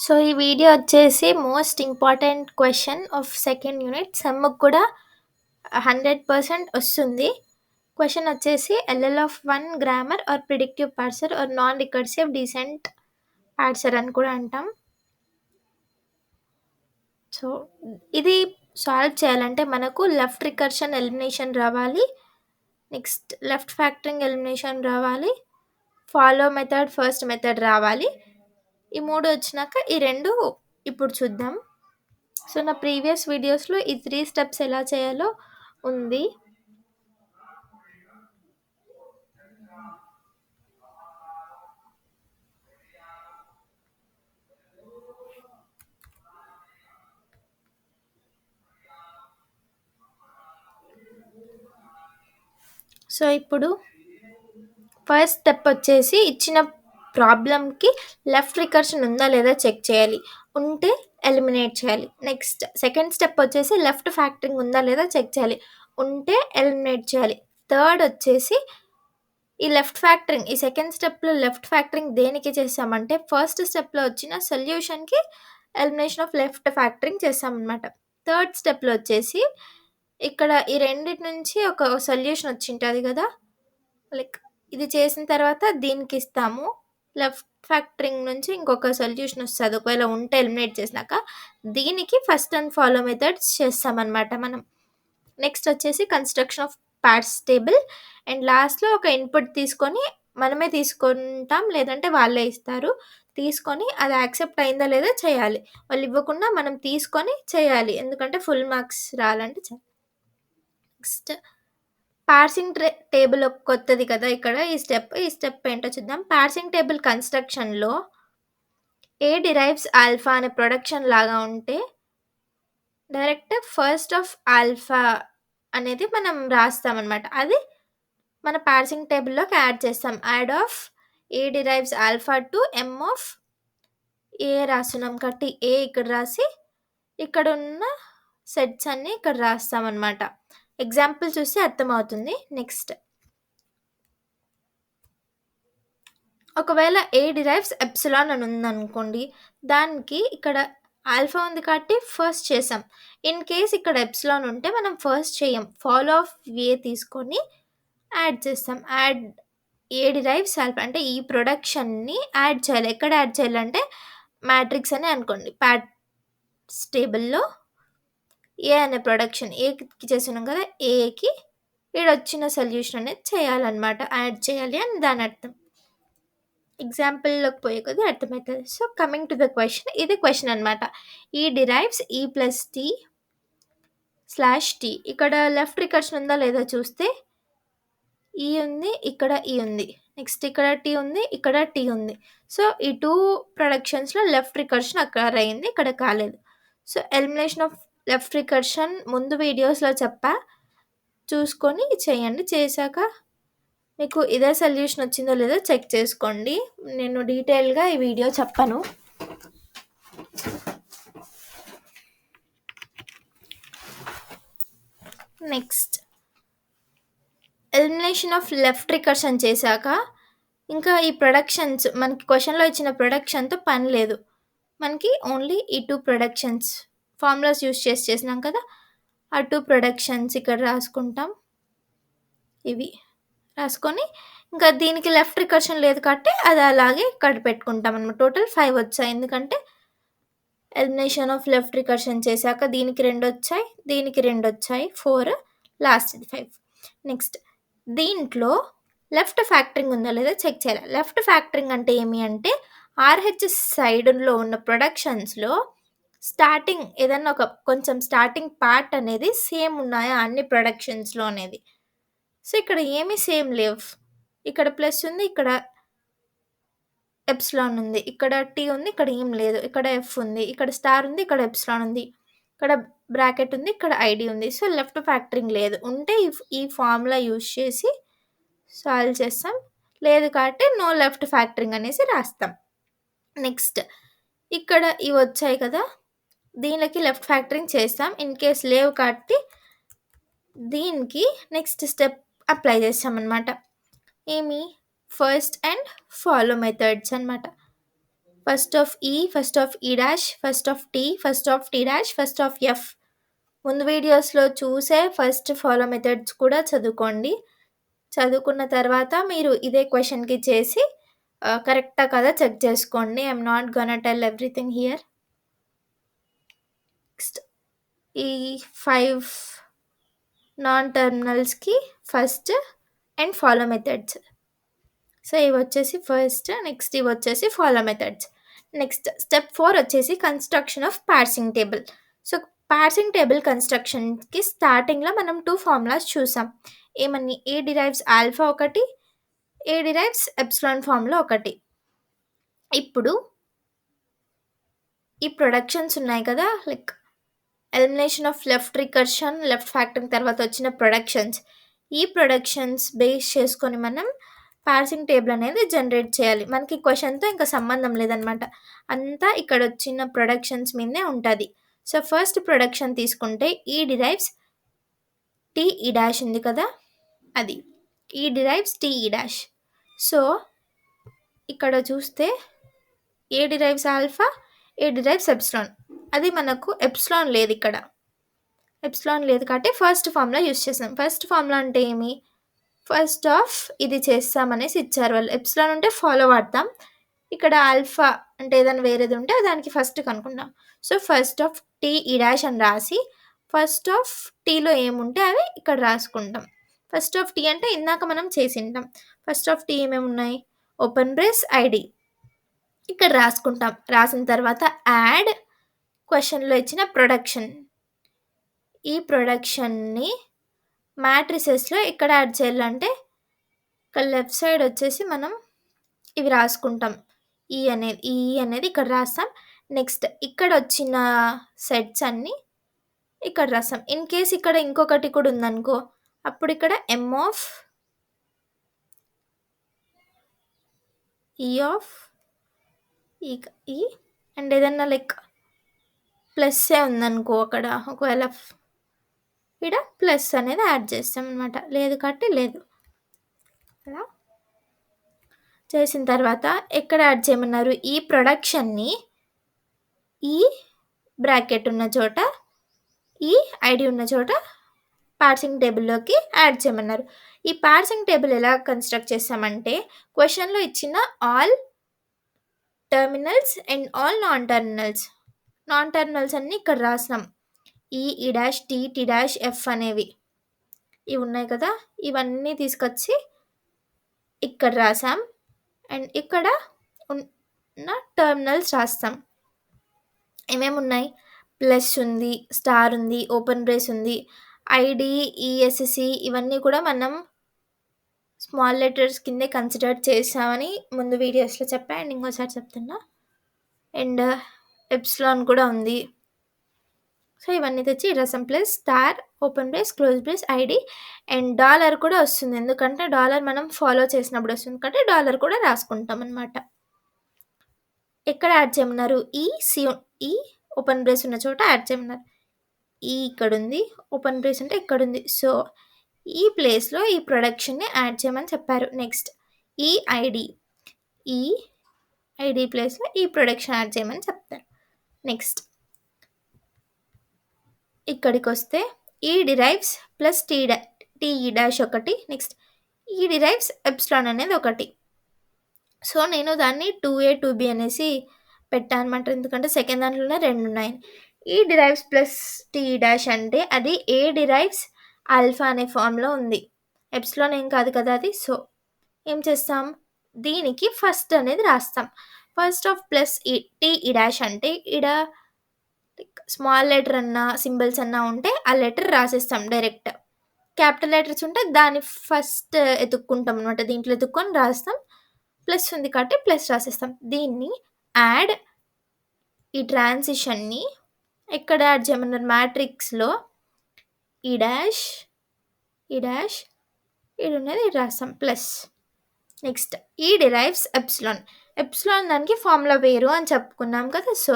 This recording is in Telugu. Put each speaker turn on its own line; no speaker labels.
సో, ఈ వీడియో వచ్చేసి most important question of second unit. సెమ్‌కి కూడా 100% వస్తుంది. క్వెషన్ వచ్చేసి LL of 1 grammar or predictive parser or non recursive descent parser అని కూడా అంటాం. సో, ఇది సాల్వ్ చేయాలంటే మనకు లెఫ్ట్ రికర్షన్ ఎలిమినేషన్ రావాలి. నెక్స్ట్ లెఫ్ట్ ఫ్యాక్టరింగ్ ఎలిమినేషన్ రావాలి. ఫాలో మెథడ్, ఫస్ట్ మెథడ్ రావాలి. ఈ 3 వచ్చినాక ఈ 2 ఇప్పుడు చూద్దాం. సో, నా ప్రీవియస్ వీడియోస్‌లో ఈ 3 స్టెప్స్ ఎలా చేయాలో ఉంది. సో, ఇప్పుడు ఫస్ట్ స్టెప్ వచ్చేసి ఇచ్చిన ప్రాబ్లమ్‌కి లెఫ్ట్ రికర్షన్ ఉందా లేదా చెక్ చేయాలి. ఉంటే ఎలిమినేట్ చేయాలి. నెక్స్ట్ సెకండ్ స్టెప్ వచ్చేసి లెఫ్ట్ ఫ్యాక్టరింగ్ ఉందా లేదా చెక్ చేయాలి. ఉంటే ఎలిమినేట్ చేయాలి. థర్డ్ వచ్చేసి ఈ లెఫ్ట్ ఫ్యాక్టరింగ్, ఈ సెకండ్ స్టెప్‌లో లెఫ్ట్ ఫ్యాక్టరింగ్ దేనికి చేసామంటే ఫస్ట్ స్టెప్‌లో వచ్చిన సొల్యూషన్‌కి ఎలిమినేషన్ ఆఫ్ లెఫ్ట్ ఫ్యాక్టరింగ్ చేసామనమాట. థర్డ్ స్టెప్‌లో వచ్చేసి ఇక్కడ ఈ రెండిటి నుంచి ఒక సొల్యూషన్ వచ్చింటది కదా! లైక్ ఇది చేసిన తర్వాత దీనికిస్తాము. లెఫ్ట్ ఫ్యాక్టరింగ్ నుంచి ఇంకొక సొల్యూషన్ వస్తది. ఒకవేళ ఉంటే ఎలిమినేట్ చేసినాక దీనికి ఫస్ట్ అండ్ ఫాలో మెథడ్స్ చేస్తామనమాట మనం. నెక్స్ట్ వచ్చేసి construction of parts table and లాస్ట్‌లో ఒక ఇన్‌పుట్ తీసుకొని మనమే తీసుకుంటాం. లేదంటే వాళ్ళే ఇస్తారు. తీసుకొని అది యాక్సెప్ట్ అయిందా లేదా చేయాలి. వాళ్ళు ఇవ్వకుండా మనం తీసుకొని చేయాలి. ఎందుకంటే ఫుల్ మార్క్స్ రావాలంటే నెక్స్ట్ పార్సింగ్ టేబుల్ కొత్తది కదా ఇక్కడ ఈ స్టెప్ ఏంటో చూద్దాం. పార్సింగ్ టేబుల్ కన్‌స్ట్రక్షన్‌లో ఏ డిరైవ్స్ ఆల్ఫా అనే ప్రొడక్షన్ లాగా ఉంటే డైరెక్ట్ ఫస్ట్ ఆఫ్ ఆల్ఫా అనేది మనం రాస్తామనమాట. అది మన పార్సింగ్ టేబుల్‌లోకి యాడ్ చేస్తాం. Add of A derives alpha to M of A రాస్తున్నాం కాబట్టి ఏ ఇక్కడ రాసి ఇక్కడున్న సెట్స్ అన్నీ ఇక్కడ రాస్తామనమాట. ఎగ్జాంపుల్ చూస్తే అర్థమవుతుంది. నెక్స్ట్ ఒకవేళ ఏ డిరైవ్స్ ఎప్సిలాన్ అని ఉందనుకోండి. దానికి ఇక్కడ ఆల్ఫా ఉంది కాబట్టి ఫస్ట్ చేసాం. ఇన్ కేస్ ఇక్కడ ఎప్సిలాన్ ఉంటే మనం ఫస్ట్ చేయం. ఫాలో ఆఫ్ ఏ తీసుకొని యాడ్ చేస్తాం. యాడ్ ఏ డిరైవ్స్ ఆల్ఫా అంటే ఈ ప్రొడక్షన్‌ని యాడ్ చేయాలి. ఎక్కడ యాడ్ చేయాలంటే మ్యాట్రిక్స్ అని అనుకోండి. పార్ట్స్ టేబుల్‌లో ఏ అనే ప్రొడక్షన్ ఏకి చేస్తున్నాం కదా! ఏకి ఈడొచ్చిన సొల్యూషన్ అనేది చేయాలనమాట. యాడ్ చేయాలి అని దాని అర్థం. ఎగ్జాంపుల్‌లోకి పోయే కొద్దీ అర్థమైతది. So, coming to the question, ఇది క్వెషన్ అనమాట. E derives E plus T slash T. ఇక్కడ లెఫ్ట్ రికర్షన్ ఉందా లేదా చూస్తే ఈ ఉంది, ఇక్కడ ఈ ఉంది. నెక్స్ట్ ఇక్కడ టీ ఉంది, ఇక్కడ టీ ఉంది. సో, ఈ 2 ప్రొడక్షన్స్‌లో లెఫ్ట్ రికర్షన్ అక్కర్ అయింది. ఇక్కడ కాలేదు. So, elimination of left recursion ముందు వీడియోస్‌లో చెప్పా. చూసుకొని చేయండి. చేశాక మీకు ఇదే సొల్యూషన్ వచ్చిందో లేదో చెక్ చేసుకోండి. నేను డీటెయిల్‌గా ఈ వీడియో చెప్పను. Next elimination of left recursion చేశాక ఇంకా ఈ ప్రొడక్షన్స్ మనకి క్వెషన్‌లో ఇచ్చిన ప్రొడక్షన్‌తో పని లేదు. మనకి ఓన్లీ ఈ 2 ప్రొడక్షన్స్ ఫార్ములాస్ యూజ్ చేసి చేసినాం కదా! ఆ 2 ప్రొడక్షన్స్ ఇక్కడ రాసుకుంటాం. ఇవి రాసుకొని ఇంకా దీనికి లెఫ్ట్ రికర్షన్ లేదు కాబట్టి అది అలాగే ఇక్కడ పెట్టుకుంటామనమాట. టోటల్ 5 వచ్చాయి. ఎందుకంటే ఎలిమినేషన్ ఆఫ్ లెఫ్ట్ రికర్షన్ చేశాక దీనికి 2 వచ్చాయి. దీనికి 2 వచ్చాయి. 4 లాస్ట్‌ది 5. నెక్స్ట్ దీంట్లో లెఫ్ట్ ఫ్యాక్టరింగ్ ఉందో లేదో చెక్ చేయాలి. లెఫ్ట్ ఫ్యాక్టరింగ్ అంటే ఏమి అంటే ఆర్‌హెచ్‌ఎస్ సైడ్‌లో ఉన్న ప్రొడక్షన్స్‌లో స్టార్టింగ్ ఏదన్నా ఒక కొంచెం స్టార్టింగ్ పార్ట్ అనేది సేమ్ ఉన్నాయా అన్ని ప్రొడక్షన్స్‌లో అనేది. సో, ఇక్కడ ఏమి సేమ్ లేవు. ఇక్కడ ప్లస్ ఉంది. ఇక్కడ ఎప్సిలాన్ ఉంది. ఇక్కడ టీ ఉంది. ఇక్కడ ఏం లేదు. ఇక్కడ ఎఫ్ ఉంది. ఇక్కడ స్టార్ ఉంది. ఇక్కడ ఎప్సిలాన్ ఉంది. ఇక్కడ బ్రాకెట్ ఉంది. ఇక్కడ ఐడీ ఉంది. సో, లెఫ్ట్ ఫ్యాక్టరింగ్ లేదు. ఉంటే ఈ ఫార్ములా యూజ్ చేసి సాల్వ్ చేస్తాం. లేదు కాబట్టి నో లెఫ్ట్ ఫ్యాక్టరింగ్ అనేసి రాస్తాం. నెక్స్ట్ ఇక్కడ ఇవొచ్చాయి కదా! దీనికి లెఫ్ట్ ఫ్యాక్టరింగ్ చేస్తాం. ఇన్ కేస్ లేవు కాబట్టి దీనికి నెక్స్ట్ స్టెప్ అప్లై చేస్తామనమాట. ఏమి ఫస్ట్ అండ్ ఫాలో మెథడ్స్ అనమాట. First of E, first of E dash, first of T, first of T dash, first of F. ముందు వీడియోస్లో చూసే ఫస్ట్ ఫాలో మెథడ్స్ కూడా చదువుకోండి. చదువుకున్న తర్వాత మీరు ఇదే క్వశ్చన్కి చేసి కరెక్టా కదా చెక్ చేసుకోండి. I'm not gonna tell everything here. Next ఈ 5 నాన్ టర్మినల్స్కి first and follow methods. So ఇవి వచ్చేసి ఫస్ట్, నెక్స్ట్ ఇవి వచ్చేసి ఫాలో మెథడ్స్. నెక్స్ట్ స్టెప్ 4 వచ్చేసి construction of parsing table. So parsing table కన్స్ట్రక్షన్కి స్టార్టింగ్లో మనం 2 ఫార్ములాస్ చూసాం. ఏమని? ఏ డిరైవ్స్ ఆల్ఫా ఒకటి, ఏ డిరైవ్స్ ఎప్సిలాన్ ఫార్ములా ఒకటి. ఇప్పుడు ఈ ప్రొడక్షన్స్ ఉన్నాయి కదా, like elimination of left recursion, left factoring తర్వాత వచ్చిన ప్రొడక్షన్స్. ఈ ప్రొడక్షన్స్ బేస్ చేసుకొని మనం పార్సింగ్ టేబుల్ అనేది జనరేట్ చేయాలి. మనకి క్వశ్చన్తో ఇంకా సంబంధం లేదనమాట, అంతా ఇక్కడ వచ్చిన ప్రొడక్షన్స్ మీదే ఉంటుంది. సో ఫస్ట్ ప్రొడక్షన్ తీసుకుంటే ఈ డిరైవ్స్ టీ ఈ డాష్ ఉంది కదా, అది ఈ derives tea E dash. So ఇక్కడ చూస్తే ఏ డిరైవ్స్ ఆల్ఫా, ఏ డిరైవ్స్ ఎప్సిలాన్. అది మనకు ఎప్సిలాన్ లేదు, ఇక్కడ ఎప్సిలాన్ లేదు కాబట్టి ఫస్ట్ ఫార్ములా యూస్ చేసాం. ఫస్ట్ ఫార్ములా అంటే ఏమి? ఫస్ట్ ఆఫ్ ఇది చేస్తామనేసి ఇచ్చారు వాళ్ళు. ఎప్సిలాన్ ఉంటే ఫాలో వాడతాం, ఇక్కడ ఆల్ఫా అంటే ఏదైనా వేరేది ఉంటే దానికి ఫస్ట్ కనుక్కుంటాం. So first of T E dash అని రాసి ఫస్ట్ ఆఫ్ టీలో ఏముంటే అవి ఇక్కడ రాసుకుంటాం. ఫస్ట్ ఆఫ్ టీ అంటే ఇందాక మనం చేసింటాం. ఫస్ట్ ఆఫ్ టీ ఏమేమి ఉన్నాయి? ఓపెన్ బ్రేస్ ఐడి ఇక్కడ రాసుకుంటాం. రాసిన తర్వాత యాడ్ క్వశ్చన్లో ఇచ్చిన ప్రొడక్షన్. ఈ ప్రొడక్షన్ని మ్యాట్రిసెస్లో ఇక్కడ యాడ్ చేయాలంటే ఇక్కడ లెఫ్ట్ సైడ్ వచ్చేసి మనం ఇవి రాసుకుంటాం. ఈ అనేది ఇక్కడ రాస్తాం. నెక్స్ట్ ఇక్కడ వచ్చిన సెట్స్ అన్నీ ఇక్కడ రాస్తాం. ఇన్ కేస్ ఇక్కడ ఇంకొకటి కూడా ఉందనుకో, అప్పుడు ఇక్కడ ఎం ఆఫ్ ఈ ఆఫ్ ఈ అండ్ ఏదన్నా లైక్ ప్లస్సే ఉందనుకో, అక్కడ ఒకవేళ ఇక్కడ ప్లస్ అనేది యాడ్ చేస్తాం అనమాట. లేదు కాబట్టి లేదు. అలా చేసిన తర్వాత ఎక్కడ యాడ్ చేయమన్నారు? ఈ ప్రొడక్షన్ని ఈ బ్రాకెట్ ఉన్న చోట, ఈ ఐడి ఉన్న చోట పార్సింగ్ టేబుల్లోకి యాడ్ చేయమన్నారు. ఈ పార్సింగ్ టేబుల్ ఎలా కన్స్ట్రక్ట్ చేస్తామంటే, క్వశ్చన్లో ఇచ్చిన all terminals and all non terminals అన్నీ ఇక్కడ రాసినాం. E dash T, T dash F అనేవి ఇవి ఉన్నాయి కదా, ఇవన్నీ తీసుకొచ్చి ఇక్కడ రాసాం. అండ్ ఇక్కడ ఉన్న టర్మినల్స్ రాస్తాం. ఏమేమి ఉన్నాయి? ప్లస్ ఉంది, స్టార్ ఉంది, ఓపెన్ బ్రేస్ ఉంది, ఐడి, ఈఎస్సి ఇవన్నీ కూడా మనం స్మాల్ లెటర్స్ కిందే కన్సిడర్ చేసామని ముందు వీడియోస్లో చెప్పా అండ్ ఇంకోసారి చెప్తున్నా. అండ్ ఎప్సిలాన్ కూడా ఉంది. సో ఇవన్నీ తెచ్చి రాసాం. Plus star, open brace, close brace, ID and dollar కూడా వస్తుంది, ఎందుకంటే డాలర్ మనం ఫాలో చేసినప్పుడు వస్తుంది కాబట్టి డాలర్ కూడా రాసుకుంటాం అనమాట. ఎక్కడ యాడ్ చేయమన్నారు? ఈ ఓపెన్ బ్రేస్ ఉన్న చోట యాడ్ చేయమన్నారు. ఈ ఇక్కడ ఉంది, ఓపెన్ బ్రేస్ అంటే ఇక్కడ ఉంది. సో ఈ ప్లేస్లో ఈ ప్రొడక్షన్ని యాడ్ చేయమని చెప్పారు. నెక్స్ట్ ఈ ఐడి ప్లేస్లో ఈ ప్రొడక్షన్ యాడ్ చేయమని చెప్తారు. నెక్స్ట్ ఇక్కడికి వస్తే ఈ derives plus tea E dash ఒకటి, నెక్స్ట్ ఈ డిరైవ్స్ ఎప్సిలాన్ అనేది ఒకటి. సో నేను దాన్ని 2A 2B అనేసి పెట్టాను అనమాట, ఎందుకంటే సెకండ్ దాంట్లోనే 2 ఉన్నాయి. ఈ డిరైవ్స్ ప్లస్ టీ డాష్ అంటే అది ఏ డిరైవ్స్ ఆల్ఫా అనే ఫామ్లో ఉంది, ఎప్సిలాన్ ఏం కాదు కదా అది. సో ఏం చేస్తాం? దీనికి ఫస్ట్ అనేది రాస్తాం. First of plus tea E dash అంటే ఇక్కడ స్మాల్ లెటర్ అన్నా సింబల్స్ అన్నా ఉంటే ఆ లెటర్ రాసేస్తాం డైరెక్ట్. క్యాపిటల్ లెటర్స్ ఉంటే దాన్ని ఫస్ట్ ఎత్తుక్కుంటాం అనమాట, దీంట్లో ఎత్తుక్కొని రాస్తాం. ప్లస్ ఉంది కాబట్టి ప్లస్ రాసేస్తాం. దీన్ని యాడ్, ఈ ట్రాన్సిషన్ని ఎక్కడ యాడ్ చేయమన్నారు? మ్యాట్రిక్స్లో ఈ డాష్ ఇది ఉన్నది ఇది రాస్తాం ప్లస్. నెక్స్ట్ ఈ డిరైవ్స్ ఎప్సిలాన్ దానికి ఫార్ములా వేరు అని చెప్పుకున్నాం కదా. సో